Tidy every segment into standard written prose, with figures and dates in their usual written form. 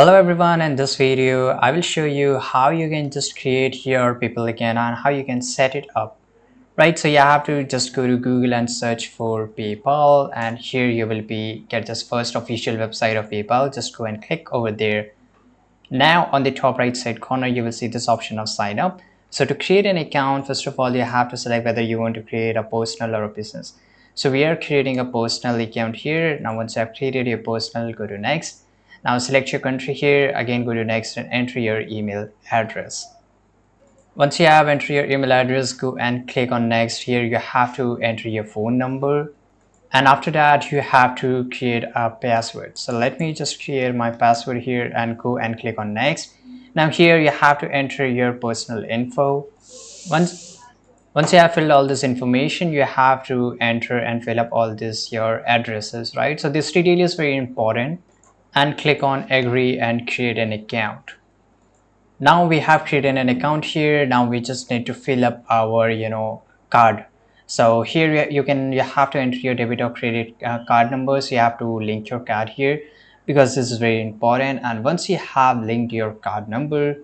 Hello everyone, in this video I will show you how you can just create your PayPal account and how you can set it up. Right, so you have to just go to Google and search for PayPal, and here you will get this first official website of PayPal. Just go and click over there. Now on the top right side corner you will see this option of sign up. So to create an account, first of all you have to select whether you want to create a personal or a business. So we are creating a personal account here. Now once you have created your personal, go to next. Now select your country here, again go to next and enter your email address. Once you have entered your email address, go and click on next. Here you have to enter your phone number, and after that you have to create a password. So let me just create my password here and go and click on next. Now here you have to enter your personal info. Once you have filled all this information, you have to enter and fill up all this your addresses, right? So this detail is very important, and click on agree and create an account. Now we have created an account here. Now we just need to fill up our card. So here you have to enter your debit or credit card numbers. You have to link your card here because this is very important, and once you have linked your card number,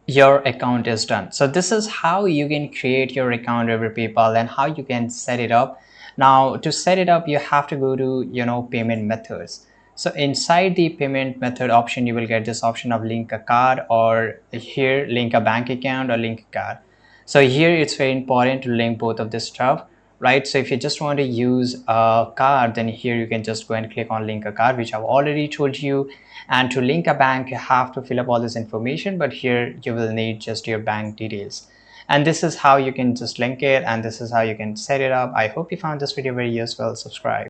your account is done. So this is how you can create your account over PayPal and how you can set it up. Now to set it up, you have to go to payment methods. So inside the payment method option, you will get this option of link a card, or here link a bank account or link a card. So here it's very important to link both of this stuff, right? So if you just want to use a card, then here you can just go and click on link a card, which I've already told you. And to link a bank, you have to fill up all this information, but here you will need just your bank details. And this is how you can just link it, and this is how you can set it up. I hope you found this video very useful. Subscribe.